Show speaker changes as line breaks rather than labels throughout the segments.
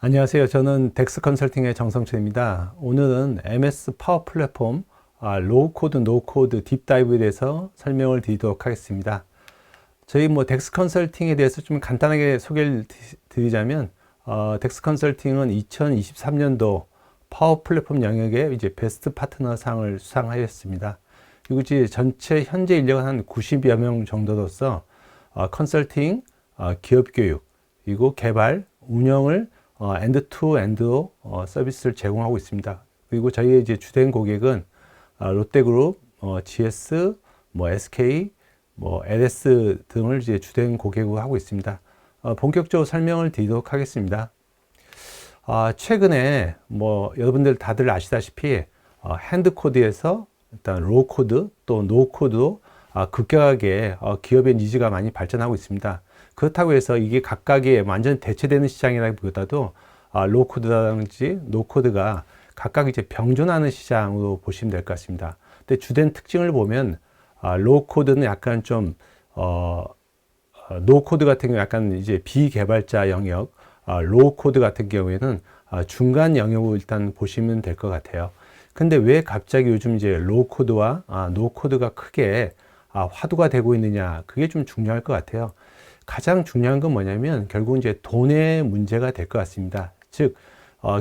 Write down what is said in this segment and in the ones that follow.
안녕하세요. 저는 덱스 컨설팅의 정성철입니다. 오늘은 MS 파워 플랫폼 로우 코드, 노 코드 딥다이브에 대해서 설명을 드리도록 하겠습니다. 저희 덱스 컨설팅에 대해서 좀 간단하게 소개를 드리자면 덱스 컨설팅은 2023년도 파워 플랫폼 영역에 이제 베스트 파트너 상을 수상하였습니다. 그리고 이제 전체 현재 인력은 한 90여 명 정도로서 컨설팅, 기업 교육, 그리고 개발, 운영을 엔드 투 엔드로 서비스를 제공하고 있습니다. 그리고 저희의 이제 주된 고객은 롯데그룹, GS, SK, LS 등을 이제 주된 고객으로 하고 있습니다. 본격적으로 설명을 드리도록 하겠습니다. 최근에 여러분들 다들 아시다시피 핸드 코드에서 일단 로우 코드 또 노 코드로 급격하게 기업의 니즈가 많이 발전하고 있습니다. 그렇다고 해서 이게 각각의 완전 대체되는 시장이라기보다도 로우 코드라든지 노 코드가 각각 이제 병존하는 시장으로 보시면 될 것 같습니다. 근데 주된 특징을 보면 로우 코드는 약간 좀 노 코드 같은 경우 약간 이제 비개발자 영역, 로우 코드 같은 경우에는 중간 영역으로 일단 보시면 될 것 같아요. 근데 왜 갑자기 요즘 이제 로우 코드와 노 코드가 크게 화두가 되고 있느냐, 그게 좀 중요할 것 같아요. 가장 중요한 건 뭐냐면 결국 이제 돈의 문제가 될 것 같습니다. 즉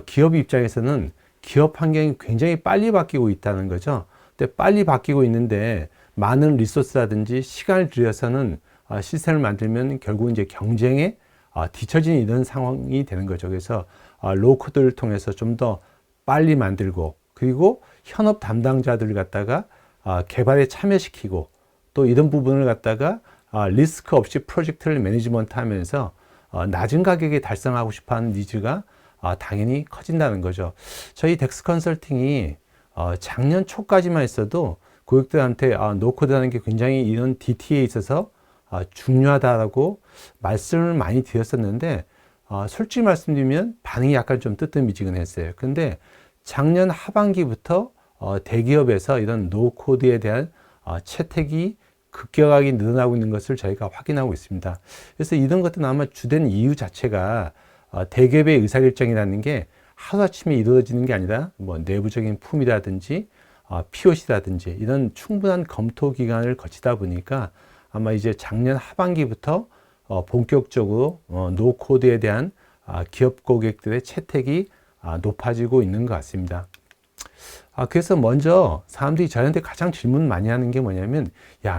기업 입장에서는 기업 환경이 굉장히 빨리 바뀌고 있다는 거죠. 근데 빨리 바뀌고 있는데 많은 리소스라든지 시간을 들여서는 시스템을 만들면 결국 이제 경쟁에 뒤처지는 이런 상황이 되는 거죠. 그래서 로우 코드를 통해서 좀 더 빨리 만들고, 그리고 현업 담당자들을 갖다가 개발에 참여시키고, 또 이런 부분을 갖다가 리스크 없이 프로젝트를 매니지먼트 하면서 낮은 가격에 달성하고 싶어 하는 니즈가 당연히 커진다는 거죠. 저희 덱스 컨설팅이 작년 초까지만 있어도 고객들한테 노코드라는 게 굉장히 이런 DT에 있어서 중요하다라고 말씀을 많이 드렸었는데 솔직히 말씀드리면 반응이 약간 좀 뜨뜻미지근했어요. 근데 작년 하반기부터 대기업에서 이런 노코드에 대한 채택이 급격하게 늘어나고 있는 것을 저희가 확인하고 있습니다. 그래서 이런 것들은 아마 주된 이유 자체가 대기업의 의사결정이라는 게 하루아침에 이루어지는 게 아니라 내부적인 품이라든지 POC라든지 이런 충분한 검토 기간을 거치다 보니까 아마 이제 작년 하반기부터 본격적으로 노코드에 대한 기업 고객들의 채택이 높아지고 있는 것 같습니다. 그래서 먼저 사람들이 저한테 가장 질문 많이 하는 게 뭐냐면,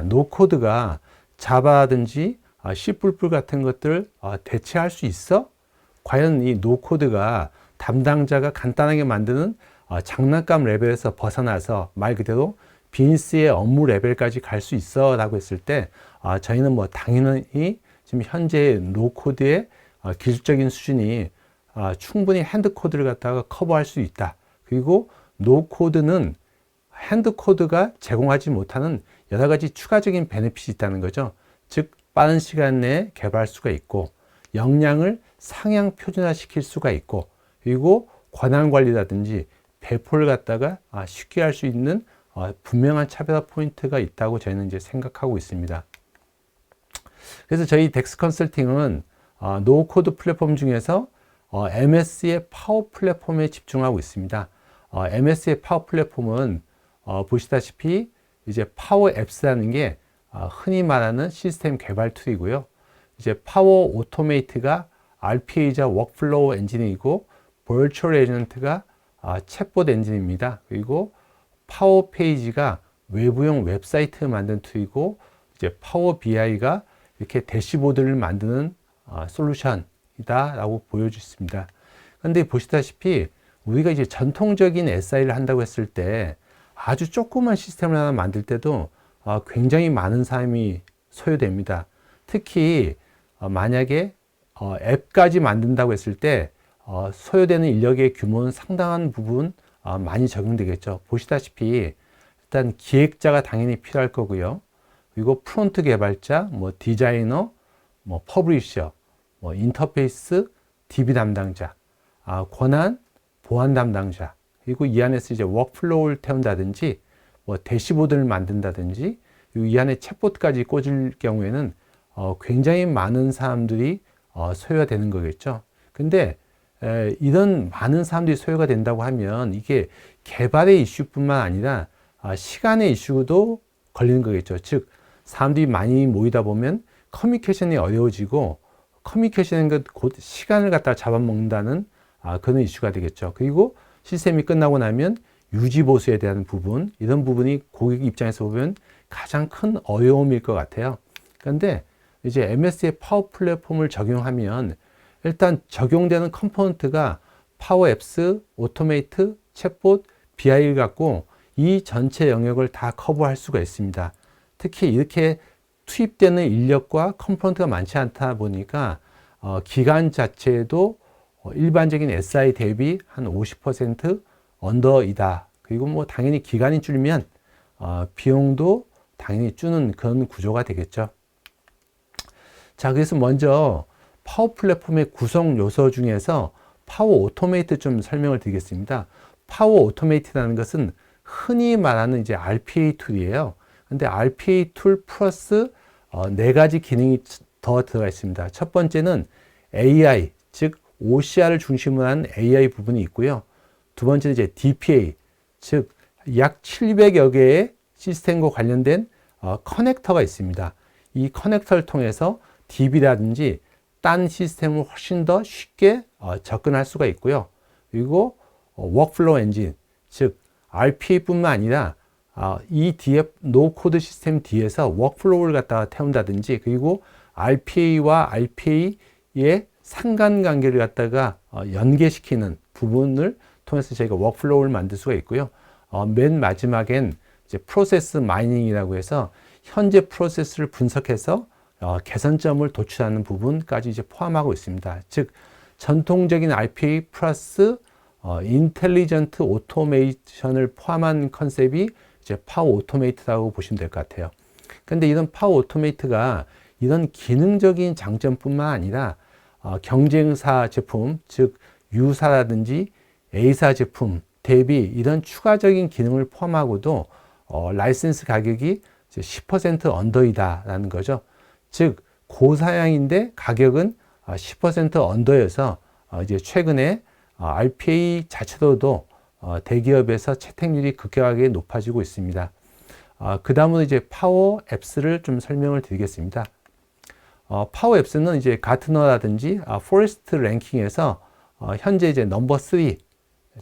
노코드가 자바든지 C++ 같은 것들 대체할 수 있어? 과연 이 노코드가 담당자가 간단하게 만드는 장난감 레벨에서 벗어나서 말 그대로 비즈니스의 업무 레벨까지 갈 수 있어? 라고 했을 때 저희는 당연히 지금 현재 노코드의 기술적인 수준이 충분히 핸드코드를 갖다가 커버할 수 있다. 그리고 노코드는 핸드코드가 제공하지 못하는 여러 가지 추가적인 베네핏이 있다는 거죠. 즉 빠른 시간 내에 개발할 수가 있고, 역량을 상향 표준화 시킬 수가 있고, 그리고 권한 관리라든지 배포를 갖다가 쉽게 할 수 있는 분명한 차별화 포인트가 있다고 저희는 이제 생각하고 있습니다. 그래서 저희 덱스 컨설팅은 노코드 플랫폼 중에서 MS의 파워 플랫폼에 집중하고 있습니다. MS의 파워 플랫폼은 보시다시피 이제 파워 앱스라는 게 흔히 말하는 시스템 개발 툴이고요. 이제 파워 오토메이트가 RPA이자 워크플로우 엔진이고, 버추얼 에이전트가 챗봇 엔진입니다. 그리고 파워 페이지가 외부용 웹사이트 만든 툴이고, 이제 파워 BI가 이렇게 대시보드를 만드는 솔루션이다라고 보여주습니다. 그런데 보시다시피 우리가 이제 전통적인 SI를 한다고 했을 때 아주 조그만 시스템을 하나 만들 때도 굉장히 많은 사람이 소요됩니다. 특히 만약에 앱까지 만든다고 했을 때 소요되는 인력의 규모는 상당한 부분 많이 적용되겠죠. 보시다시피 일단 기획자가 당연히 필요할 거고요. 그리고 프론트 개발자, 디자이너, 퍼블리셔, 인터페이스, DB 담당자, 권한, 보안 담당자, 그리고 이 안에서 이제 워크플로우를 태운다든지, 대시보드를 만든다든지, 그리고 이 안에 챗봇까지 꽂을 경우에는 굉장히 많은 사람들이 소요가 되는 거겠죠. 근데 이런 많은 사람들이 소요가 된다고 하면 이게 개발의 이슈뿐만 아니라 시간의 이슈도 걸리는 거겠죠. 즉 사람들이 많이 모이다 보면 커뮤니케이션이 어려워지고 커뮤니케이션은 곧 시간을 갖다가 잡아먹는다는 그런 이슈가 되겠죠. 그리고 시스템이 끝나고 나면 유지보수에 대한 부분, 이런 부분이 고객 입장에서 보면 가장 큰 어려움일 것 같아요. 그런데 이제 MS의 파워 플랫폼을 적용하면 일단 적용되는 컴포넌트가 파워 앱스, 오토메이트, 챗봇, BI를 갖고 이 전체 영역을 다 커버할 수가 있습니다. 특히 이렇게 투입되는 인력과 컴포넌트가 많지 않다 보니까 기간 자체도 일반적인 SI 대비 한 50% 언더이다. 그리고 뭐 당연히 기간이 줄면 비용도 당연히 주는 그런 구조가 되겠죠. 자, 그래서 먼저 파워 플랫폼의 구성 요소 중에서 파워 오토메이트 좀 설명을 드리겠습니다. 파워 오토메이트라는 것은 흔히 말하는 이제 RPA 툴이에요. 근데 RPA 툴 플러스 네 가지 기능이 더 들어가 있습니다. 첫 번째는 AI, 즉 OCR을 중심으로 한 AI 부분이 있고요. 두 번째는 이제 DPA, 즉 약 700여 개의 시스템과 관련된 커넥터가 있습니다. 이 커넥터를 통해서 DB라든지 딴 시스템을 훨씬 더 쉽게 접근할 수가 있고요. 그리고 워크플로우 엔진, 즉 RPA뿐만 아니라 이 뒤에 노코드 시스템 뒤에서 워크플로우를 갖다가 태운다든지, 그리고 RPA와 RPA의 상관관계를 갖다가 연계시키는 부분을 통해서 저희가 워크플로우를 만들 수가 있고요. 맨 마지막엔 이제 프로세스 마이닝이라고 해서 현재 프로세스를 분석해서 개선점을 도출하는 부분까지 이제 포함하고 있습니다. 즉 전통적인 RPA 플러스 인텔리전트 오토메이션을 포함한 컨셉이 이제 파워 오토메이트라고 보시면 될 것 같아요. 근데 이런 파워 오토메이트가 이런 기능적인 장점뿐만 아니라 경쟁사 제품, 즉 U사라든지 A사 제품 대비 이런 추가적인 기능을 포함하고도 라이센스 가격이 10% 언더이다라는 거죠. 즉 고사양인데 가격은 10% 언더여서 이제 최근에 RPA 자체로도 대기업에서 채택률이 급격하게 높아지고 있습니다. 그 다음으로 이제 파워 앱스를 좀 설명을 드리겠습니다. 파워 앱스는 이제 가트너라든지 포레스트 랭킹에서 현재 이제 넘버 3,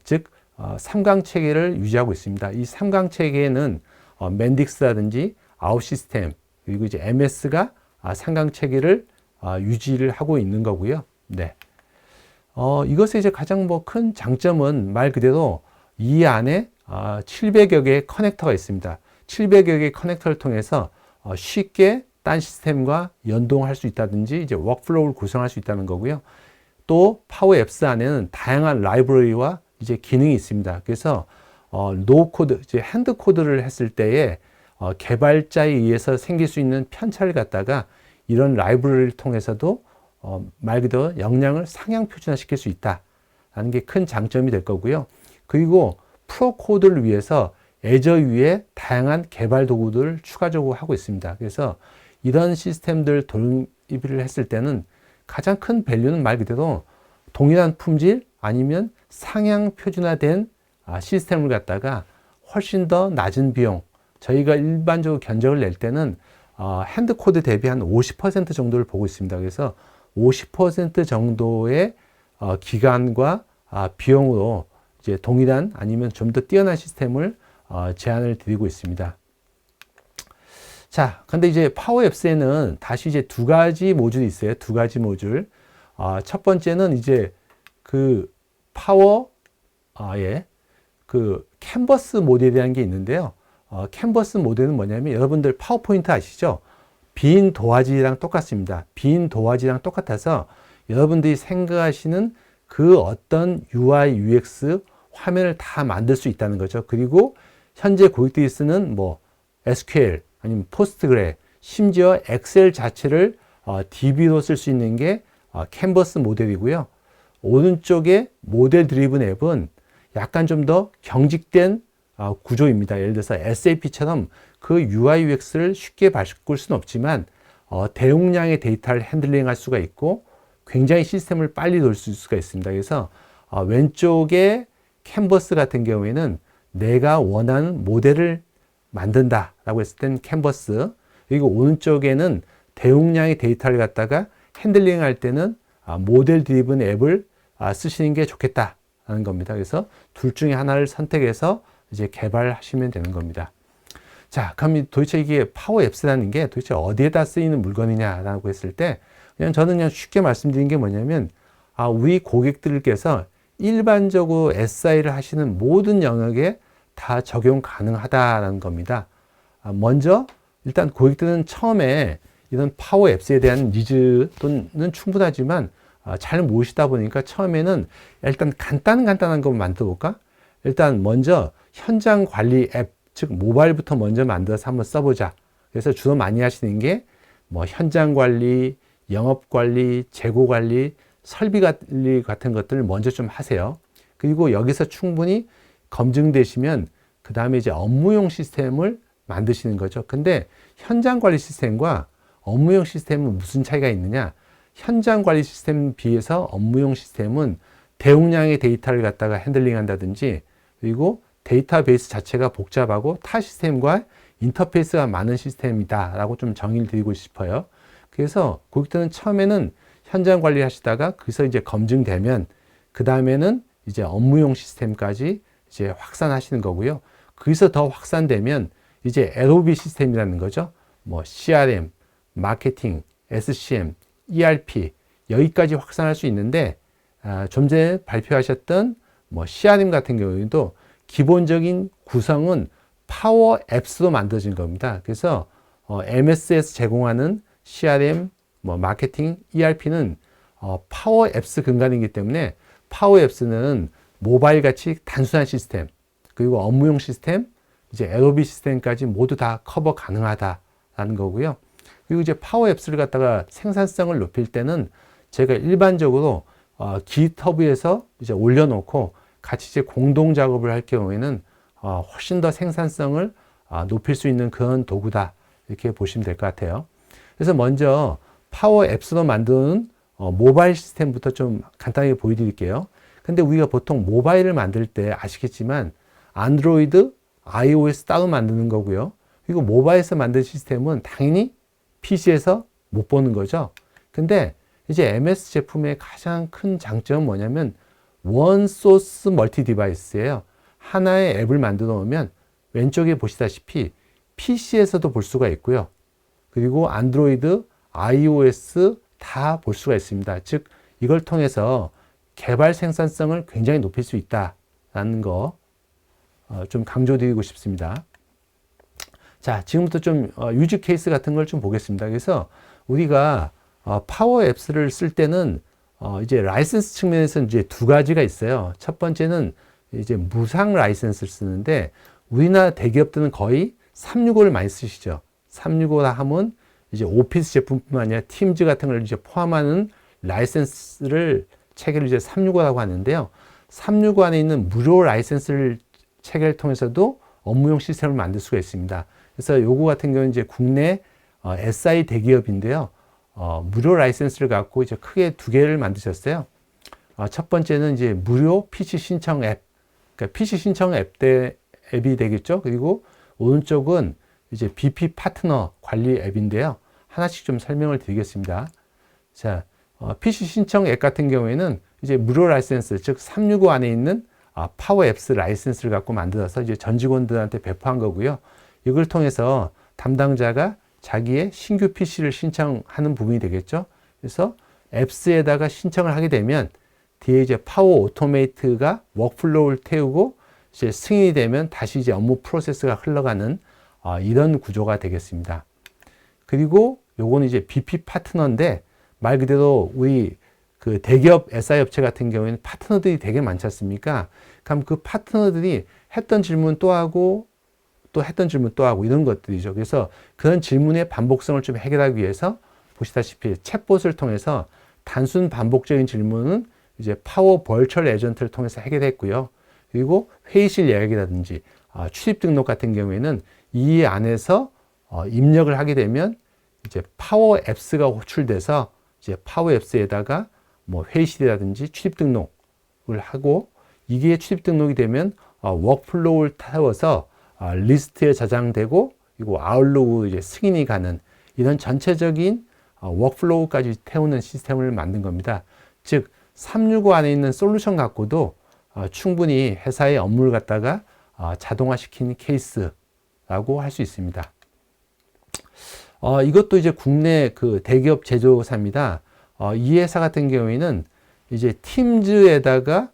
즉 3강 체계를 유지하고 있습니다. 이 3강 체계는 맨딕스라든지 아웃시스템, 그리고 이제 MS가 3강 체계를 유지를 하고 있는 거고요. 네. 이것의 이제 가장 큰 장점은 말 그대로 이 안에 700여 개의 커넥터가 있습니다. 700여 개의 커넥터를 통해서 쉽게 딴 시스템과 연동할 수 있다든지 이제 워크플로우를 구성할 수 있다는 거고요. 또 파워 앱스 안에는 다양한 라이브러리와 이제 기능이 있습니다. 그래서 노 코드, 이제 핸드 코드를 했을 때에 개발자에 의해서 생길 수 있는 편차를 갖다가 이런 라이브러리를 통해서도 말 그대로 역량을 상향 표준화시킬 수 있다라는 게 큰 장점이 될 거고요. 그리고 프로 코드를 위해서 애저 위에 다양한 개발 도구들을 추가적으로 하고 있습니다. 그래서 이런 시스템들 도입을 했을 때는 가장 큰 밸류는 말 그대로 동일한 품질 아니면 상향 표준화된 시스템을 갖다가 훨씬 더 낮은 비용, 저희가 일반적으로 견적을 낼 때는 핸드 코드 대비 한 50% 정도를 보고 있습니다. 그래서 50% 정도의 기간과 비용으로 이제 동일한 아니면 좀 더 뛰어난 시스템을 제안을 드리고 있습니다. 자, 근데 이제 파워 앱스에는 다시 이제 두 가지 모듈이 있어요. 두 가지 모듈. 첫 번째는 이제 그 그 캔버스 모델이라는 게 있는데요. 캔버스 모델은 뭐냐면 여러분들 파워포인트 아시죠? 빈 도화지랑 똑같습니다. 빈 도화지랑 똑같아서 여러분들이 생각하시는 그 어떤 UI, UX 화면을 다 만들 수 있다는 거죠. 그리고 현재 고객들이 쓰는 뭐 SQL 아니면 포스트그레, 심지어 엑셀 자체를 DB로 쓸 수 있는 게 캔버스 모델이고요. 오른쪽에 모델 드리븐 앱은 약간 좀 더 경직된 구조입니다. 예를 들어서 SAP처럼 그 UI, UX를 쉽게 바꿀 수는 없지만 대용량의 데이터를 핸들링 할 수가 있고, 굉장히 시스템을 빨리 돌 수가 있습니다. 그래서 왼쪽에 캔버스 같은 경우에는 내가 원하는 모델을 만든다라고 했을 땐 캔버스, 그리고 오른쪽에는 대용량의 데이터를 갖다가 핸들링 할 때는 모델 드리븐 앱을 쓰시는 게 좋겠다라는 겁니다. 그래서 둘 중에 하나를 선택해서 이제 개발하시면 되는 겁니다. 자, 그럼 도대체 이게 파워 앱스라는 게 도대체 어디에다 쓰이는 물건이냐라고 했을 때 저는 그냥 쉽게 말씀드린 게 뭐냐면 우리 고객들께서 일반적으로 SI를 하시는 모든 영역에 다 적용 가능하다라는 겁니다. 먼저 일단 고객들은 처음에 이런 파워 앱스에 대한 니즈는 충분하지만 잘 모르시다 보니까 처음에는 일단 간단한 거 만들어 볼까? 일단 먼저 현장 관리 앱, 즉 모바일부터 먼저 만들어서 한번 써보자. 그래서 주로 많이 하시는 게 뭐 현장 관리, 영업 관리, 재고 관리, 설비 관리 같은 것들을 먼저 좀 하세요. 그리고 여기서 충분히 검증되시면 그 다음에 이제 업무용 시스템을 만드시는 거죠. 근데 현장 관리 시스템과 업무용 시스템은 무슨 차이가 있느냐? 현장 관리 시스템에 비해서 업무용 시스템은 대용량의 데이터를 갖다가 핸들링 한다든지, 그리고 데이터베이스 자체가 복잡하고 타 시스템과 인터페이스가 많은 시스템이다 라고 좀 정의를 드리고 싶어요. 그래서 고객들은 처음에는 현장 관리 하시다가 거기서 이제 검증되면 그 다음에는 이제 업무용 시스템까지 이제 확산하시는 거고요. 거기서 더 확산되면 이제 LOB 시스템이라는 거죠. 뭐 CRM, 마케팅, SCM, ERP 여기까지 확산할 수 있는데 좀 전에 발표하셨던 뭐 CRM 같은 경우에도 기본적인 구성은 파워 앱스로 만들어진 겁니다. 그래서 MS에서 제공하는 CRM, 뭐 마케팅, ERP는 파워 앱스 근간이기 때문에 파워 앱스는 모바일 같이 단순한 시스템, 그리고 업무용 시스템, 이제 LOB 시스템까지 모두 다 커버 가능하다라는 거고요. 그리고 이제 파워 앱스를 갖다가 생산성을 높일 때는 제가 일반적으로 GitHub에서 이제 올려놓고 같이 이제 공동 작업을 할 경우에는 훨씬 더 생산성을 높일 수 있는 그런 도구다 이렇게 보시면 될 것 같아요. 그래서 먼저 파워 앱스로 만드는 모바일 시스템부터 좀 간단하게 보여드릴게요. 근데 우리가 보통 모바일을 만들 때 아시겠지만 안드로이드, iOS 따로 만드는 거고요. 그리고 모바일에서 만든 시스템은 당연히 PC에서 못 보는 거죠. 근데 이제 MS 제품의 가장 큰 장점은 뭐냐면 원 소스 멀티 디바이스예요. 하나의 앱을 만들어 놓으면 왼쪽에 보시다시피 PC에서도 볼 수가 있고요. 그리고 안드로이드, iOS 다 볼 수가 있습니다. 즉 이걸 통해서 개발 생산성을 굉장히 높일 수 있다라는 거 좀 강조드리고 싶습니다. 자, 지금부터 좀 유즈 케이스 같은 걸 좀 보겠습니다. 그래서 우리가 파워 앱스를 쓸 때는 이제 라이센스 측면에서 이제 두 가지가 있어요. 첫 번째는 이제 무상 라이센스를 쓰는데 우리나라 대기업들은 거의 365를 많이 쓰시죠. 365라 하면 이제 오피스 제품뿐만 아니라 팀즈 같은 걸 이제 포함하는 라이센스를 체계를 이제 365라고 하는데요. 365 안에 있는 무료 라이센스를 체계를 통해서도 업무용 시스템을 만들 수가 있습니다. 그래서 요거 같은 경우는 이제 국내 SI 대기업인데요. 무료 라이센스를 갖고 이제 크게 두 개를 만드셨어요. 첫 번째는 이제 무료 PC 신청 앱, 그러니까 PC 신청 앱이 되겠죠. 그리고 오른쪽은 이제 BP 파트너 관리 앱인데요. 하나씩 좀 설명을 드리겠습니다. 자, PC 신청 앱 같은 경우에는 이제 무료 라이센스, 즉 365 안에 있는 파워 앱스 라이센스를 갖고 만들어서 이제 전 직원들한테 배포한 거고요. 이걸 통해서 담당자가 자기의 신규 PC를 신청하는 부분이 되겠죠. 그래서 앱스에다가 신청을 하게 되면 뒤에 이제 파워 오토메이트가 워크플로우를 태우고 이제 승인이 되면 다시 이제 업무 프로세스가 흘러가는 이런 구조가 되겠습니다. 그리고 요거는 이제 BP 파트너인데 말 그대로 우리 그 대기업 SI 업체 같은 경우에는 파트너들이 되게 많지 않습니까? 그럼 그 파트너들이 했던 질문 또 하고 또 했던 질문 또 하고 이런 것들이죠. 그래서 그런 질문의 반복성을 좀 해결하기 위해서 보시다시피 챗봇을 통해서 단순 반복적인 질문은 이제 파워 버추얼 에이전트를 통해서 해결했고요. 그리고 회의실 예약이라든지 출입 등록 같은 경우에는 이 안에서 입력을 하게 되면 이제 파워 앱스가 호출돼서 이제 파워 앱스에다가 뭐 회의실이라든지 출입 등록을 하고, 이게 출입 등록이 되면 워크플로우를 태워서 리스트에 저장되고, 그리고 아웃로그 이제 승인이 가는 이런 전체적인 워크플로우까지 태우는 시스템을 만든 겁니다. 즉 365 안에 있는 솔루션 갖고도 충분히 회사의 업무를 갖다가 자동화시킨 케이스라고 할 수 있습니다. 이것도 이제 국내 그 대기업 제조사입니다. 이 회사 같은 경우에는 이제 팀즈에다가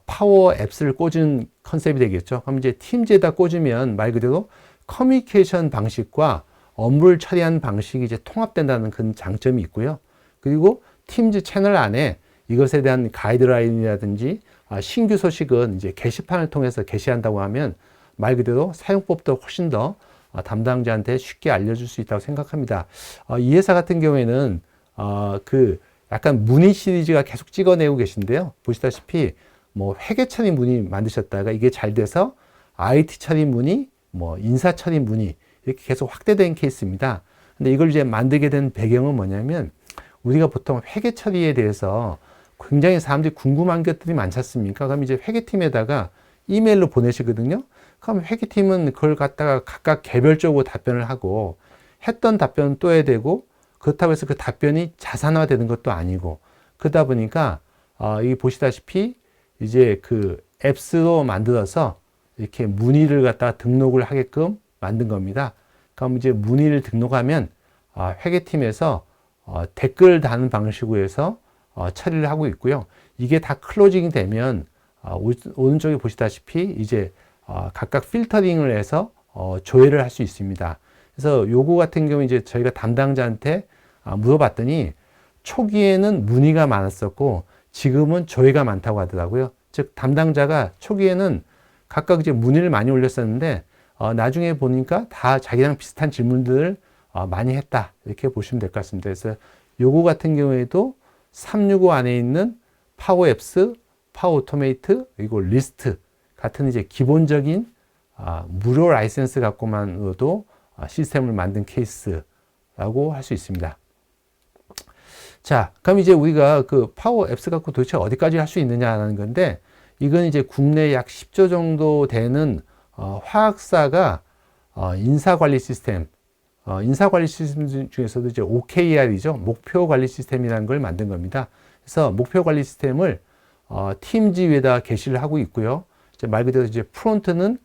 파워 앱스를 꽂은 컨셉이 되겠죠. 그럼 이제 팀즈에다 꽂으면 말 그대로 커뮤니케이션 방식과 업무를 처리하는 방식이 이제 통합된다는 그런 장점이 있고요. 그리고 팀즈 채널 안에 이것에 대한 가이드라인이라든지 신규 소식은 이제 게시판을 통해서 게시한다고 하면 말 그대로 사용법도 훨씬 더 담당자한테 쉽게 알려줄 수 있다고 생각합니다. 이 회사 같은 경우에는 그 약간 문의 시리즈가 계속 찍어내고 계신데요. 보시다시피 뭐 회계 처리 문의 만드셨다가 이게 잘 돼서 IT 처리 문의, 뭐 인사 처리 문의 이렇게 계속 확대된 케이스입니다. 근데 이걸 이제 만들게 된 배경은 뭐냐면 우리가 보통 회계 처리에 대해서 굉장히 사람들이 궁금한 것들이 많지 않습니까? 그럼 이제 회계팀에다가 이메일로 보내시거든요. 그럼 회계팀은 그걸 갖다가 각각 개별적으로 답변을 하고 했던 답변은 또 해야 되고 그렇다고 해서 그 답변이 자산화되는 것도 아니고 그러다 보니까 이 보시다시피 이제 그 앱스로 만들어서 이렇게 문의를 갖다가 등록을 하게끔 만든 겁니다. 그럼 이제 문의를 등록하면 회계팀에서 댓글 다는 방식으로 해서 처리를 하고 있고요. 이게 다 클로징이 되면 오른쪽에 보시다시피 이제 각각 필터링을 해서 조회를 할 수 있습니다. 그래서 요거 같은 경우 이제 저희가 담당자한테 물어봤더니 초기에는 문의가 많았었고 지금은 조회가 많다고 하더라고요. 즉 담당자가 초기에는 각각 이제 문의를 많이 올렸었는데 나중에 보니까 다 자기랑 비슷한 질문들을 많이 했다 이렇게 보시면 될 것 같습니다. 그래서 요거 같은 경우에도 365 안에 있는 파워 앱스, 파워 오토메이트 그리고 리스트 같은 이제 기본적인 무료 라이센스 갖고만으로도 시스템을 만든 케이스라고 할 수 있습니다. 자, 그럼 이제 우리가 그 파워 앱스 갖고 도대체 어디까지 할 수 있느냐라는 건데 이건 이제 국내 약 10조 정도 되는 화학사가 인사관리 시스템, 인사관리 시스템 중에서도 이제 OKR이죠. 목표관리 시스템이라는 걸 만든 겁니다. 그래서 목표관리 시스템을 팀즈 위에다 게시를 하고 있고요. 이제 말 그대로 이제 프론트는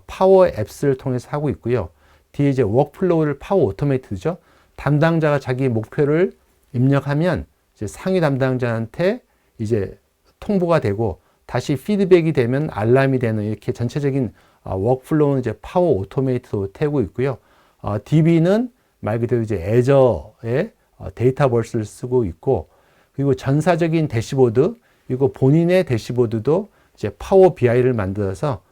파워 앱스를 통해서 하고 있고요. 뒤에 이제 워크플로우를 파워 오토메이트죠. 담당자가 자기 목표를 입력하면 이제 상위 담당자한테 이제 통보가 되고 다시 피드백이 되면 알람이 되는 이렇게 전체적인 워크플로우는 이제 파워 오토메이트로 태우고 있고요. DB는 말 그대로 이제 애저의 데이터버스를 쓰고 있고 그리고 전사적인 대시보드 그리고 본인의 대시보드도 이제 파워 BI를 만들어서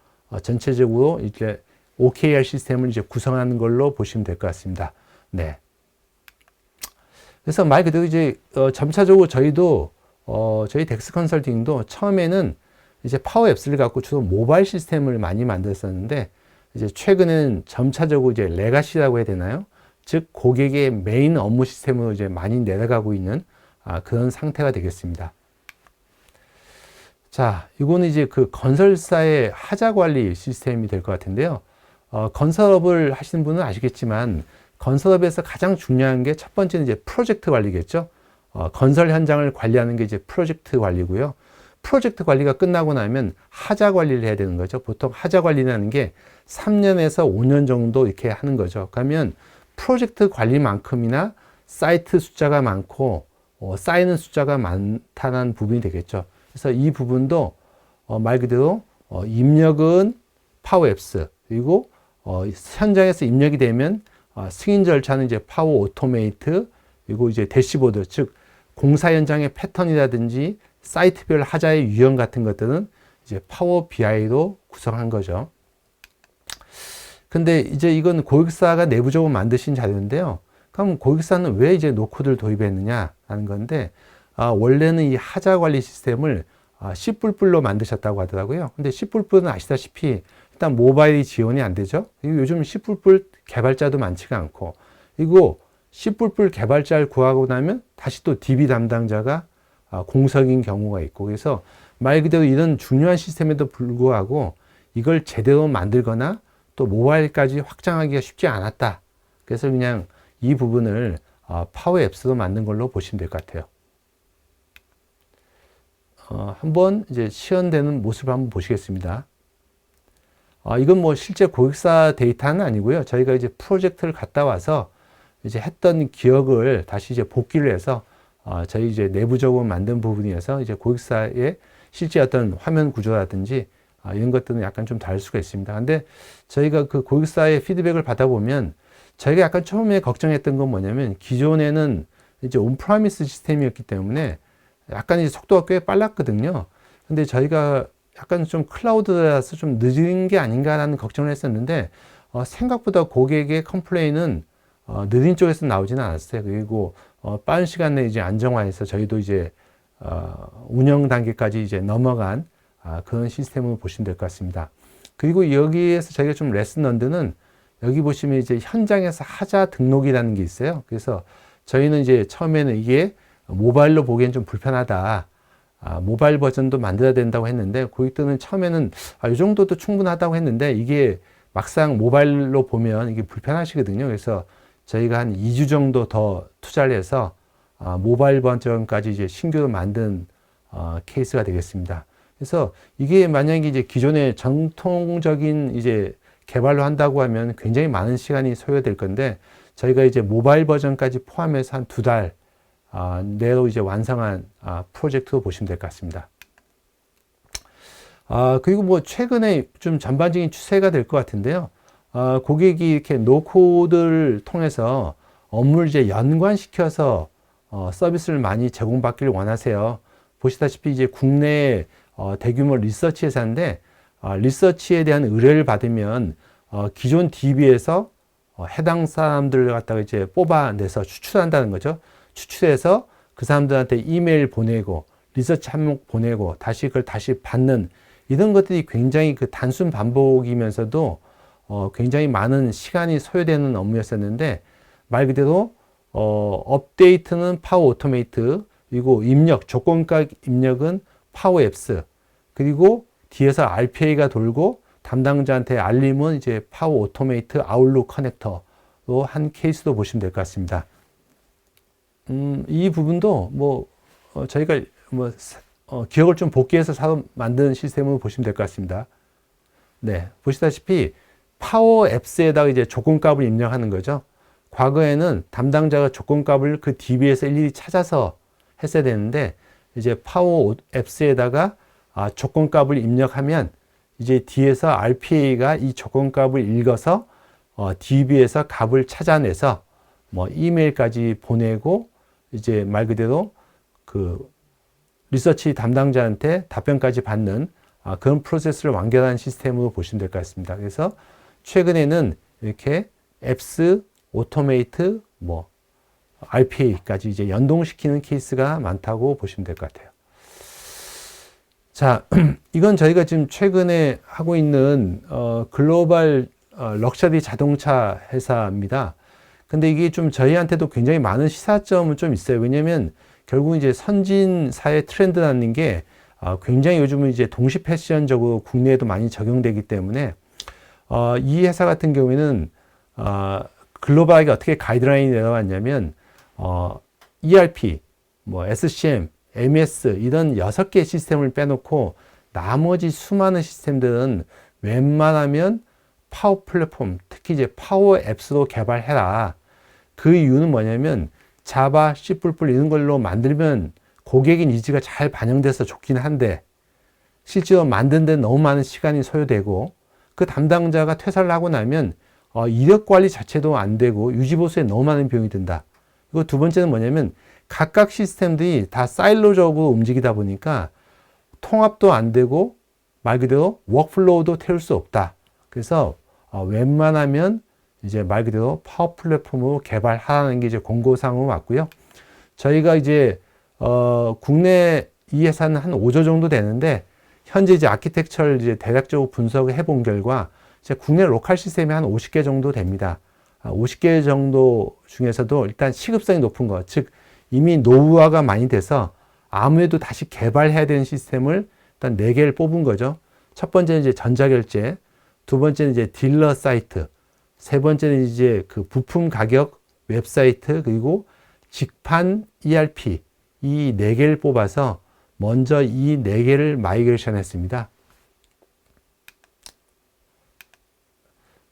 전체적으로 이제 OKR 시스템을 이제 구성하는 걸로 보시면 될 것 같습니다. 네. 그래서 말 그대로 이제 점차적으로 저희도 저희 덱스 컨설팅도 처음에는 이제 파워 앱스를 갖고 주로 모바일 시스템을 많이 만들었었는데 이제 최근에는 점차적으로 이제 레가시라고 해야 되나요? 즉 고객의 메인 업무 시스템으로 이제 많이 내려가고 있는 그런 상태가 되겠습니다. 자, 이거는 이제 그 건설사의 하자 관리 시스템이 될 것 같은데요. 건설업을 하시는 분은 아시겠지만 건설업에서 가장 중요한 게 첫 번째는 이제 프로젝트 관리겠죠. 건설 현장을 관리하는 게 이제 프로젝트 관리고요. 프로젝트 관리가 끝나고 나면 하자 관리를 해야 되는 거죠. 보통 하자 관리라는 게 3년에서 5년 정도 이렇게 하는 거죠. 그러면 프로젝트 관리만큼이나 사이트 숫자가 많고 쌓이는 숫자가 많다는 부분이 되겠죠. 그래서 이 부분도 말 그대로 입력은 파워 앱스 그리고 현장에서 입력이 되면 승인 절차는 이제 파워 오토메이트 그리고 이제 대시보드 즉 공사 현장의 패턴이라든지 사이트별 하자의 유형 같은 것들은 이제 파워 BI로 구성한 거죠. 근데 이제 이건 고객사가 내부적으로 만드신 자료인데요. 그럼 고객사는 왜 이제 노코드를 도입했느냐라는 건데 원래는 이 하자 관리 시스템을 C++로 만드셨다고 하더라고요. 근데 C++는 아시다시피 일단 모바일이 지원이 안 되죠. 그리고 요즘 C++ 개발자도 많지가 않고 그리고 C++ 개발자를 구하고 나면 다시 또 DB 담당자가 공석인 경우가 있고, 그래서 말 그대로 이런 중요한 시스템에도 불구하고 이걸 제대로 만들거나 또 모바일까지 확장하기가 쉽지 않았다. 그래서 그냥 이 부분을 파워 앱스로 만든 걸로 보시면 될 것 같아요. 한번 이제 시연되는 모습을 한번 보시겠습니다. 이건 뭐 실제 고객사 데이터는 아니고요. 저희가 이제 프로젝트를 갔다 와서 이제 했던 기억을 다시 이제 복기를 해서 저희 이제 내부적으로 만든 부분이어서 이제 고객사의 실제 어떤 화면 구조라든지 이런 것들은 약간 좀 다를 수가 있습니다. 근데 저희가 그 고객사의 피드백을 받아보면 저희가 약간 처음에 걱정했던 건 뭐냐면 기존에는 이제 온프라미스 시스템이었기 때문에 약간 이제 속도가 꽤 빨랐거든요. 근데 저희가 약간 좀 클라우드라서 좀 늦은 게 아닌가라는 걱정을 했었는데 생각보다 고객의 컴플레인은 느린 쪽에서 나오지는 않았어요. 그리고 빠른 시간 내에 이제 안정화해서 저희도 이제 운영 단계까지 이제 넘어간 그런 시스템으로 보시면 될 것 같습니다. 그리고 여기에서 저희가 좀 레슨 런드는 여기 보시면 이제 현장에서 하자 등록이라는 게 있어요. 그래서 저희는 이제 처음에는 이게 모바일로 보기엔 좀 불편하다. 모바일 버전도 만들어야 된다고 했는데 고객들은 처음에는 이 정도도 충분하다고 했는데 이게 막상 모바일로 보면 이게 불편하시거든요. 그래서 저희가 한 2주 정도 더 투자를 해서 모바일 버전까지 이제 신규로 만든 케이스가 되겠습니다. 그래서 이게 만약에 이제 기존의 정통적인 이제 개발로 한다고 하면 굉장히 많은 시간이 소요될 건데 저희가 이제 모바일 버전까지 포함해서 한 2달 내로 이제 완성한 프로젝트로 보시면 될 것 같습니다. 그리고 뭐 최근에 좀 전반적인 추세가 될 것 같은데요. 고객이 이렇게 노코드를 통해서 업무를 이제 연관시켜서 서비스를 많이 제공받기를 원하세요. 보시다시피 이제 국내 대규모 리서치 회사인데 리서치에 대한 의뢰를 받으면 기존 DB에서 해당 사람들을 갖다가 이제 뽑아내서 추출한다는 거죠. 추출해서 그 사람들한테 이메일 보내고 리서치 항목 보내고 다시 그걸 다시 받는 이런 것들이 굉장히 그 단순 반복이면서도 굉장히 많은 시간이 소요되는 업무였었는데 말 그대로 업데이트는 파워 오토메이트, 그리고 입력 조건가 입력은 파워 앱스, 그리고 뒤에서 RPA가 돌고 담당자한테 알림은 이제 파워 오토메이트 아웃룩 커넥터로 한 케이스도 보시면 될 것 같습니다. 이 부분도 뭐 저희가 뭐 기억을 좀 복귀해서 만든 시스템으로 보시면 될 것 같습니다. 네, 보시다시피 파워 앱스에다가 이제 조건값을 입력하는 거죠. 과거에는 담당자가 조건값을 그 DB에서 일일이 찾아서 했어야 되는데 이제 파워 앱스에다가 조건값을 입력하면 이제 뒤에서 RPA가 이 조건값을 읽어서 DB에서 값을 찾아내서 뭐 이메일까지 보내고 이제 말 그대로 그 리서치 담당자한테 답변까지 받는 그런 프로세스를 완결한 시스템으로 보시면 될 것 같습니다. 그래서 최근에는 이렇게 앱스, 오토메이트, 뭐 RPA까지 이제 연동시키는 케이스가 많다고 보시면 될 것 같아요. 자, 이건 저희가 지금 최근에 하고 있는 글로벌 럭셔리 자동차 회사입니다. 근데 이게 좀 저희한테도 굉장히 많은 시사점은 좀 있어요. 왜냐면 결국 이제 선진사의 트렌드라는 게 굉장히 요즘은 이제 동시 패션적으로 국내에도 많이 적용되기 때문에 이 회사 같은 경우에는 글로벌하게 어떻게 가이드라인이 내려왔냐면 ERP, 뭐 SCM, MES 이런 6개의 시스템을 빼놓고 나머지 수많은 시스템들은 웬만하면 파워 플랫폼, 특히 이제 파워 앱스로 개발해라. 그 이유는 뭐냐면 자바, C++ 이런 걸로 만들면 고객의 니즈가 잘 반영돼서 좋긴 한데 실제로 만든 데 너무 많은 시간이 소요되고 그 담당자가 퇴사를 하고 나면 이력 관리 자체도 안 되고 유지보수에 너무 많은 비용이 든다. 그리고 두 번째는 뭐냐면 각각 시스템들이 다 사일로적으로 움직이다 보니까 통합도 안 되고 말 그대로 워크플로우도 태울 수 없다. 그래서 웬만하면 이제 말 그대로 파워 플랫폼으로 개발하는 게 이제 공고사항으로 왔고요. 저희가 이제 국내 이 회사는 한 5조 정도 되는데 현재 이제 아키텍처를 이제 대략적으로 분석을 해본 결과 이제 국내 로컬 시스템이 한 50개 정도 됩니다. 50개 정도 중에서도 일단 시급성이 높은 것, 즉 이미 노후화가 많이 돼서 아무래도 다시 개발해야 되는 시스템을 일단 4개를 뽑은 거죠. 첫 번째는 이제 전자결제, 두 번째는 이제 딜러 사이트, 세 번째는 이제 그 부품 가격 웹사이트, 그리고 직판 ERP, 이 4개를 뽑아서 먼저 이 4개를 마이그레이션 했습니다.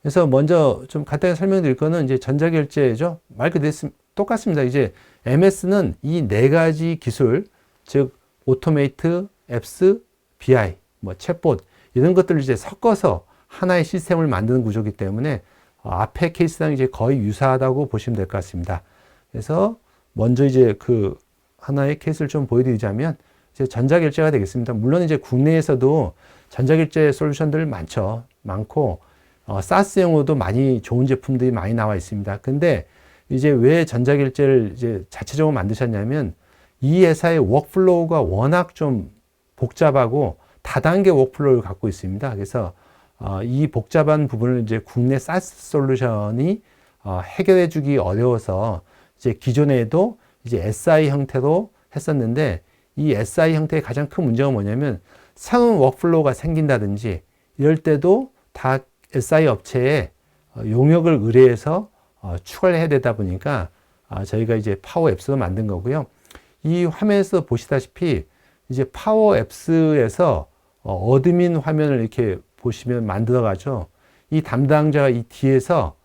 그래서 먼저 좀 간단히 설명드릴 거는 이제 전자결제죠. 말 그대로 똑같습니다. 이제 MS는 이 4가지 기술, 즉 오토메이트, 앱스, BI, 뭐 챗봇 이런 것들을 이제 섞어서 하나의 시스템을 만드는 구조이기 때문에 앞에 케이스랑 이제 거의 유사하다고 보시면 될 것 같습니다. 그래서 먼저 이제 그 하나의 케이스를 좀 보여드리자면 이제 전자결제가 되겠습니다. 물론 이제 국내에서도 전자결제 솔루션들 많고 사스용으로도 많이 좋은 제품들이 많이 나와 있습니다. 근데 이제 왜 전자결제를 이제 자체적으로 만드셨냐면 이 회사의 워크플로우가 워낙 좀 복잡하고 다단계 워크플로우를 갖고 있습니다. 그래서 이 복잡한 부분을 이제 국내 사스 솔루션이 해결해 주기 어려워서 이제 기존에도 이제 SI 형태로 했었는데 이 SI 형태의 가장 큰 문제가 뭐냐면 새로운 워크플로우가 생긴다든지 이럴 때도 다 SI 업체에 용역을 의뢰해서 추가를 해야 되다 보니까 저희가 이제 파워 앱스로 만든 거고요. 이 화면에서 보시다시피 이제 파워 앱스에서 어드민 화면을 이렇게 보시면 만들어 가죠. 이 담당자가 이 뒤에서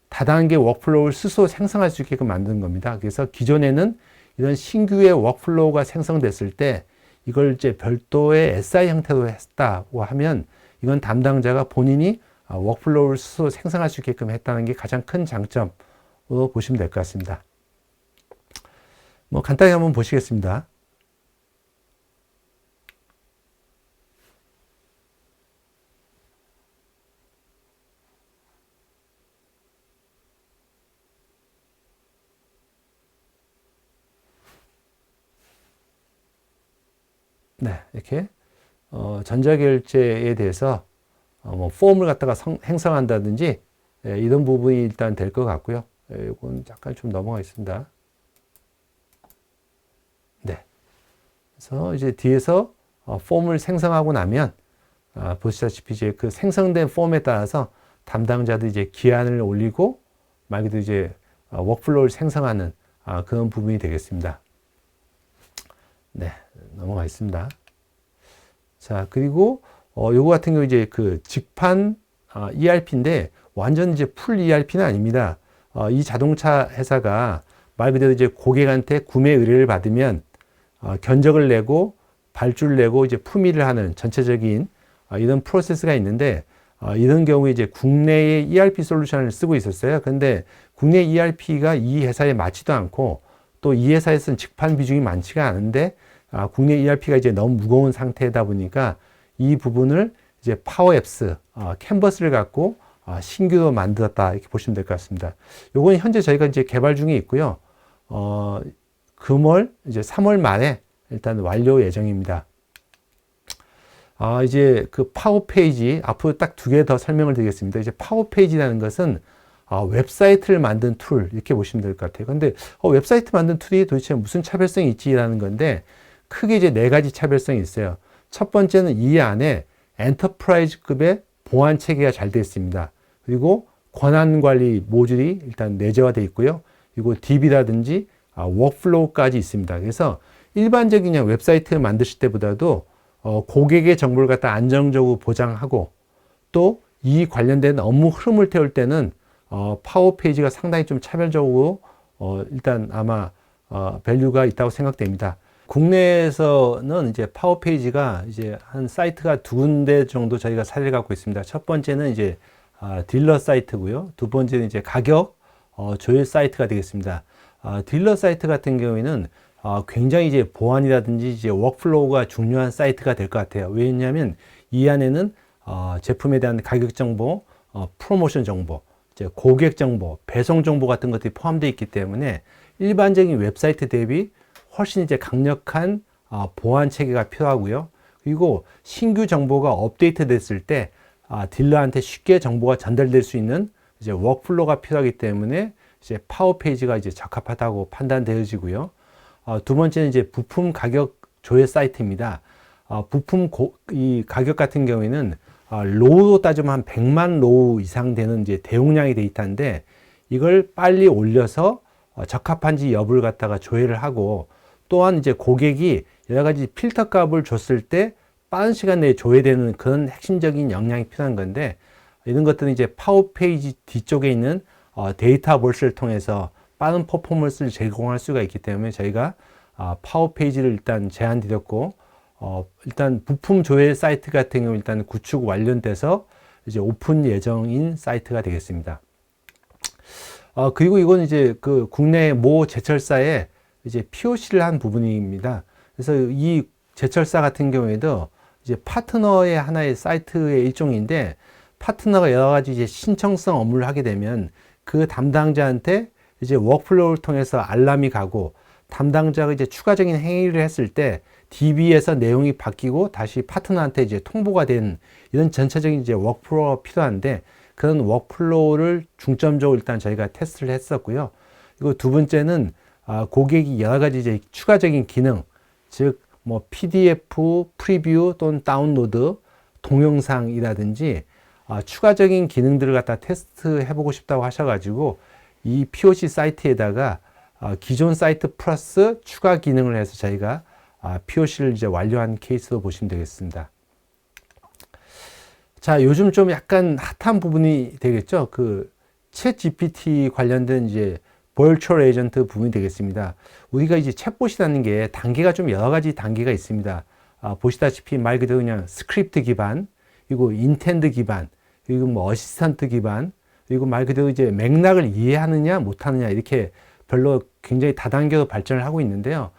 다단계 워크플로우를 스스로 생성할 수 있게끔 만드는 겁니다. 그래서 기존에는 이런 신규의 워크플로우가 생성됐을 때 이걸 이제 별도의 SI 형태로 했다고 하면 이건 담당자가 본인이 워크플로우를 스스로 생성할 수 있게끔 했다는 게 가장 큰 장점으로 보시면 될 것 같습니다. 뭐 간단히 한번 보시겠습니다. 네, 이렇게 전자결제에 대해서 뭐 폼을 갖다가 행성한다든지 이런 부분이 일단 될 것 같고요. 이건 약간 좀 넘어가겠습니다. 네, 그래서 이제 뒤에서 폼을 생성하고 나면 보시다시피 이제 그 생성된 폼에 따라서 담당자도 이제 기한을 올리고 말 그대로 이제 워크플로우를 생성하는 그런 부분이 되겠습니다. 네, 넘어가겠습니다. 자, 그리고 요거 같은 경우 이제 그 직판 ERP인데 완전 이제 풀 ERP는 아닙니다. 이 자동차 회사가 말 그대로 이제 고객한테 구매 의뢰를 받으면 견적을 내고 발주를 내고 이제 품위를 하는 전체적인 이런 프로세스가 있는데 이런 경우에 이제 국내의 ERP 솔루션을 쓰고 있었어요. 근데 국내 ERP가 이 회사에 맞지도 않고 또 이 회사에서는 직판 비중이 많지가 않은데 국내 ERP가 이제 너무 무거운 상태다 보니까 이 부분을 이제 파워 앱스, 캔버스를 갖고 신규로 만들었다 이렇게 보시면 될 것 같습니다. 요건 현재 저희가 이제 개발 중에 있고요. 금월 이제 3월 말에 일단 완료 예정입니다. 이제 그 파워 페이지 앞으로 딱 2개 더 설명을 드리겠습니다. 이제 파워 페이지라는 것은 웹사이트를 만든 툴 이렇게 보시면 될 것 같아요. 근데 웹사이트 만든 툴이 도대체 무슨 차별성이 있지라는 건데 크게 이제 4가지 차별성이 있어요. 첫 번째는 이 안에 엔터프라이즈급의 보안 체계가 잘 되어 있습니다. 그리고 권한 관리 모듈이 일단 내재화되어 있고요. 그리고 DB라든지 워크플로우까지 있습니다. 그래서 일반적인 그냥 웹사이트를 만드실 때보다도 고객의 정보를 갖다 안정적으로 보장하고 또 이 관련된 업무 흐름을 태울 때는 파워 페이지가 상당히 좀 차별적으로 일단 아마 밸류가 있다고 생각됩니다. 국내에서는 이제 파워 페이지가 이제 한 사이트가 2군데 정도 저희가 사례를 갖고 있습니다. 첫 번째는 이제 딜러 사이트고요. 두 번째는 이제 가격 조율 사이트가 되겠습니다. 딜러 사이트 같은 경우에는 굉장히 이제 보안이라든지 이제 워크플로우가 중요한 사이트가 될 것 같아요. 왜냐하면 이 안에는 제품에 대한 가격 정보, 프로모션 정보, 이제 고객 정보, 배송 정보 같은 것들이 포함되어 있기 때문에 일반적인 웹사이트 대비 훨씬 이제 강력한 보안 체계가 필요하고요. 그리고 신규 정보가 업데이트 됐을 때 딜러한테 쉽게 정보가 전달될 수 있는 이제 워크플로우가 필요하기 때문에 이제 파워 페이지가 이제 적합하다고 판단되어지고요. 두 번째는 이제 부품 가격 조회 사이트입니다. 이 가격 같은 경우에는 로우로 따지면 한 100만 로우 이상 되는 이제 대용량의 데이터인데 이걸 빨리 올려서 적합한지 여부를 갖다가 조회를 하고 또한 이제 고객이 여러 가지 필터 값을 줬을 때 빠른 시간 내에 조회되는 그런 핵심적인 역량이 필요한 건데 이런 것들은 이제 파워 페이지 뒤쪽에 있는 데이터 볼스를 통해서 빠른 퍼포먼스를 제공할 수가 있기 때문에 저희가 파워 페이지를 일단 제안 드렸고 일단 부품 조회 사이트 같은 경우 일단 구축 완료돼서 이제 오픈 예정인 사이트가 되겠습니다. 그리고 이건 이제 그 국내 모 제철사에 이제 POC를 한 부분입니다. 그래서 이 제철사 같은 경우에도 이제 파트너의 하나의 사이트의 일종인데 파트너가 여러 가지 이제 신청성 업무를 하게 되면 그 담당자한테 이제 워크플로우를 통해서 알람이 가고 담당자가 이제 추가적인 행위를 했을 때 DB에서 내용이 바뀌고 다시 파트너한테 이제 통보가 된 이런 전체적인 이제 워크플로우가 필요한데 그런 워크플로우를 중점적으로 일단 저희가 테스트를 했었고요. 그리고 두 번째는 고객이 여러 가지 이제 추가적인 기능, 즉 뭐 PDF 프리뷰 또는 다운로드, 동영상이라든지 추가적인 기능들을 갖다 테스트해 보고 싶다고 하셔가지고 이 POC 사이트에다가 기존 사이트 플러스 추가 기능을 해서 저희가 POC를 이제 완료한 케이스로 보시면 되겠습니다. 자, 요즘 좀 약간 핫한 부분이 되겠죠. 그 챗 GPT 관련된 이제 버추얼 에이전트 부분이 되겠습니다. 우리가 이제 챗봇이라는 게 단계가 좀 여러 가지 단계가 있습니다. 보시다시피 말 그대로 그냥 스크립트 기반, 그리고 인텐드 기반, 그리고 뭐 어시스턴트 기반, 그리고 말 그대로 이제 맥락을 이해하느냐 못하느냐 이렇게 별로 굉장히 다단계로 발전을 하고 있는데요.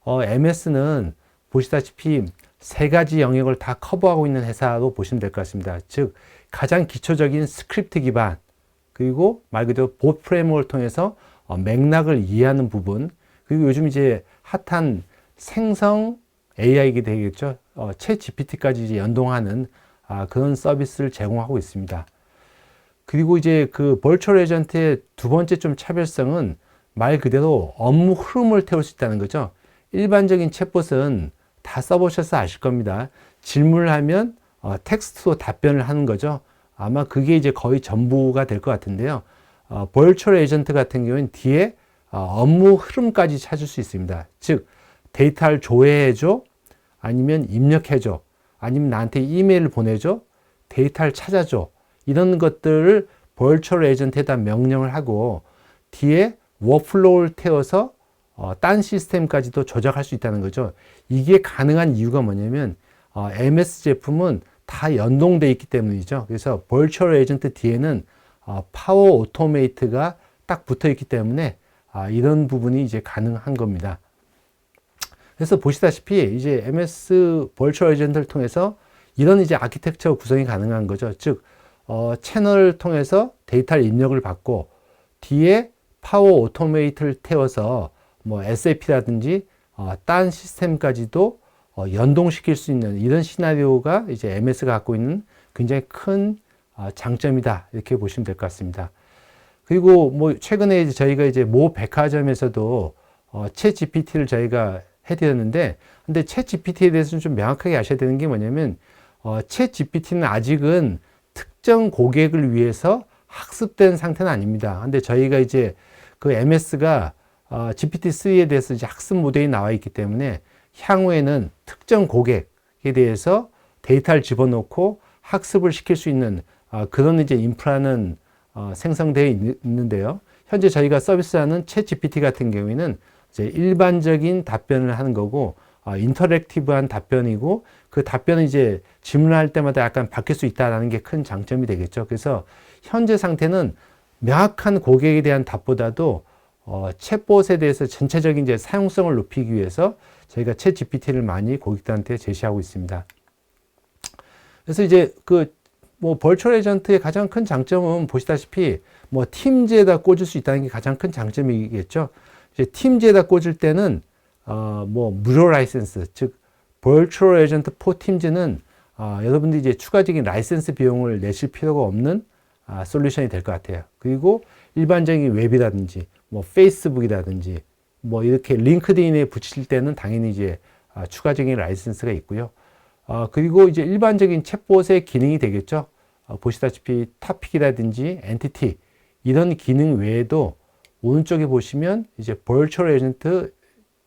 MS는 보시다시피 세 가지 영역을 다 커버하고 있는 회사로 보시면 될 것 같습니다. 즉 가장 기초적인 스크립트 기반, 그리고 말 그대로 봇 프레임워크를 통해서 맥락을 이해하는 부분, 그리고 요즘 이제 핫한 생성 AI가 되겠죠. 챗 GPT까지 이제 연동하는 그런 서비스를 제공하고 있습니다. 그리고 이제 그 버추얼 에이전트의 두 번째 좀 차별성은 말 그대로 업무 흐름을 태울 수 있다는 거죠. 일반적인 챗봇은 다 써보셔서 아실 겁니다. 질문을 하면 텍스트로 답변을 하는 거죠. 아마 그게 이제 거의 전부가 될 것 같은데요. 버추얼 에이전트 같은 경우는 뒤에 업무 흐름까지 찾을 수 있습니다. 즉 데이터를 조회해줘, 아니면 입력해줘, 아니면 나한테 이메일을 보내줘, 데이터를 찾아줘, 이런 것들을 버추얼 에이전트에다 명령을 하고 뒤에 워크플로우를 태워서 딴 시스템까지도 조작할 수 있다는 거죠. 이게 가능한 이유가 뭐냐면 MS 제품은 다 연동되어 있기 때문이죠. 그래서 버추얼 에이전트 뒤에는 파워 오토메이트가 딱 붙어 있기 때문에 이런 부분이 이제 가능한 겁니다. 그래서 보시다시피 이제 MS 버추얼 에이전트를 통해서 이런 이제 아키텍처 구성이 가능한 거죠. 즉 채널을 통해서 데이터를 입력을 받고 뒤에 파워 오토메이트를 태워서 뭐 SAP라든지 딴 시스템까지도 연동시킬 수 있는 이런 시나리오가 이제 MS가 갖고 있는 굉장히 큰 장점이다, 이렇게 보시면 될 것 같습니다. 그리고 뭐 최근에 이제 저희가 이제 모 백화점에서도 챗 GPT를 저희가 해드렸는데, 근데 챗 GPT에 대해서는 좀 명확하게 아셔야 되는 게 뭐냐면 챗 GPT는 아직은 특정 고객을 위해서 학습된 상태는 아닙니다. 근데 저희가 이제 그 MS가 GPT-3에 대해서 이제 학습 모델이 나와 있기 때문에 향후에는 특정 고객에 대해서 데이터를 집어넣고 학습을 시킬 수 있는 그런 이제 인프라는 생성되어 있는데요. 현재 저희가 서비스하는 챗 GPT 같은 경우에는 이제 일반적인 답변을 하는 거고 인터랙티브한 답변이고, 그 답변은 이제 질문할 때마다 약간 바뀔 수 있다는 게 큰 장점이 되겠죠. 그래서 현재 상태는 명확한 고객에 대한 답보다도 챗봇에 대해서 전체적인 이제 사용성을 높이기 위해서 저희가 챗 GPT를 많이 고객들한테 제시하고 있습니다. 그래서 이제 뭐 버추얼 에이전트의 가장 큰 장점은 보시다시피 뭐 팀즈에다 꽂을 수 있다는 게 가장 큰 장점이겠죠. 이제 팀즈에다 꽂을 때는 뭐 무료 라이센스, 즉 버추얼 에이전트 4 팀즈는 여러분들이 이제 추가적인 라이센스 비용을 내실 필요가 없는 솔루션이 될 것 같아요. 그리고 일반적인 웹이라든지 뭐 페이스북이라든지 뭐 이렇게 링크드인에 붙일 때는 당연히 이제 추가적인 라이센스가 있고요. 그리고 이제 일반적인 챗봇의 기능이 되겠죠. 보시다시피 토픽이라든지 엔티티 이런 기능 외에도 오른쪽에 보시면 이제 버추얼 에이전트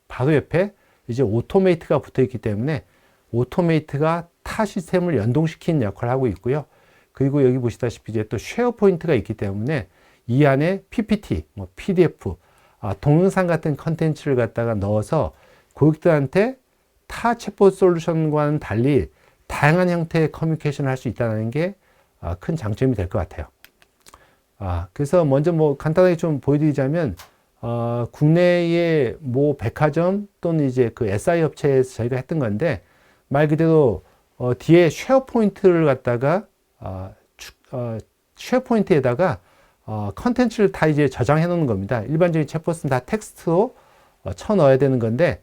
바로 옆에 이제 오토메이트가 붙어 있기 때문에 오토메이트가 타 시스템을 연동시키는 역할을 하고 있고요. 그리고 여기 보시다시피 이제 또 쉐어포인트가 있기 때문에 이 안에 PPT, 뭐 PDF, 동영상 같은 컨텐츠를 갖다가 넣어서 고객들한테 타 챗봇 솔루션과는 달리 다양한 형태의 커뮤니케이션을 할 수 있다는 게 큰 장점이 될 것 같아요. 그래서 먼저 뭐 간단하게 좀 보여드리자면 국내의 모 백화점 또는 이제 그 SI 업체에서 저희가 했던 건데 말 그대로 뒤에 쉐어포인트를 갖다가 쉐어포인트에다가 컨텐츠를 다 이제 저장해 놓는 겁니다. 일반적인 챗봇은 다 텍스트로 쳐 넣어야 되는 건데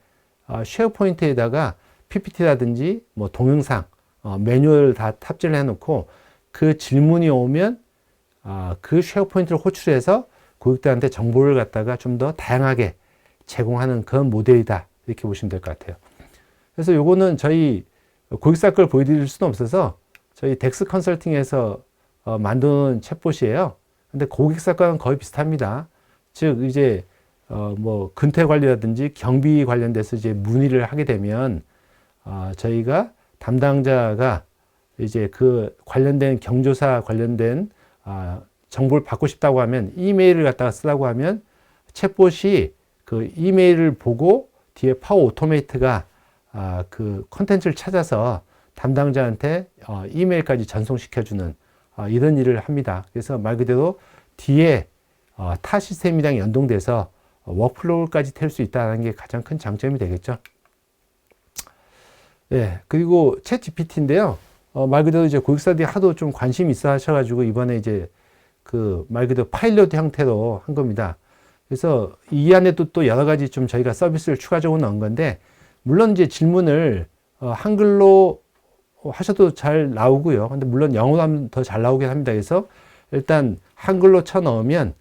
쉐어포인트에다가 PPT라든지 뭐 동영상, 매뉴얼 다 탑재를 해 놓고 그 질문이 오면 그 쉐어포인트를 호출해서 고객들한테 정보를 갖다가 좀 더 다양하게 제공하는 그런 모델이다. 이렇게 보시면 될 것 같아요. 그래서 요거는 저희 고객사 걸 보여드릴 수는 없어서 저희 덱스 컨설팅에서 만든 챗봇이에요. 근데 고객사 거는 거의 비슷합니다. 즉 이제 뭐 근태 관리라든지 경비 관련돼서 이제 문의를 하게 되면 저희가 담당자가 이제 그 관련된 경조사 관련된 정보를 받고 싶다고 하면 이메일을 갖다가 쓰라고 하면 챗봇이 그 이메일을 보고 뒤에 파워 오토메이트가 그 컨텐츠를 찾아서 담당자한테 이메일까지 전송시켜주는 이런 일을 합니다. 그래서 말 그대로 뒤에 타 시스템이랑 연동돼서 워크플로우까지 텔 수 있다는 게 가장 큰 장점이 되겠죠. 네, 그리고 챗 GPT인데요. 말 그대로 이제 고객사들이 하도 좀 관심이 있어 하셔가지고 이번에 이제 그 말 그대로 파일럿 형태로 한 겁니다. 그래서 이 안에도 또 여러 가지 좀 저희가 서비스를 추가적으로 넣은 건데 물론 이제 질문을 한글로 하셔도 잘 나오고요. 근데 물론 영어로 하면 더 잘 나오긴 합니다. 그래서 일단 한글로 쳐 넣으면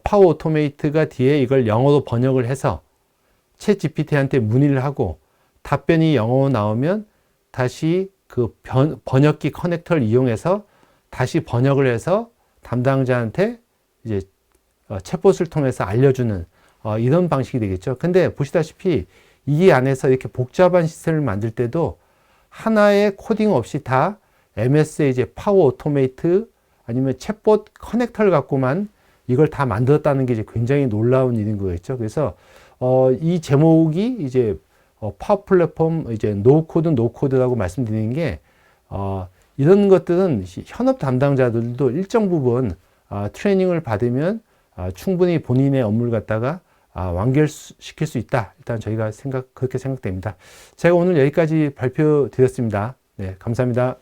파워 오토메이트가 뒤에 이걸 영어로 번역을 해서 챗 GPT한테 문의를 하고 답변이 영어로 나오면 다시 그 번역기 커넥터를 이용해서 다시 번역을 해서 담당자한테 이제 챗봇을 통해서 알려주는 이런 방식이 되겠죠. 근데 보시다시피 이 안에서 이렇게 복잡한 시스템을 만들 때도 하나의 코딩 없이 다 MS의 이제 파워 오토메이트 아니면 챗봇 커넥터를 갖고만 이걸 다 만들었다는 게 이제 굉장히 놀라운 일인 거겠죠. 그래서 이 제목이 이제 파워 플랫폼 이제 노코드라고 말씀드리는 게 이런 것들은 현업 담당자들도 일정 부분 트레이닝을 받으면 충분히 본인의 업무를 갖다가 완결시킬 수 있다. 일단 저희가 그렇게 생각됩니다. 제가 오늘 여기까지 발표 드렸습니다. 네, 감사합니다.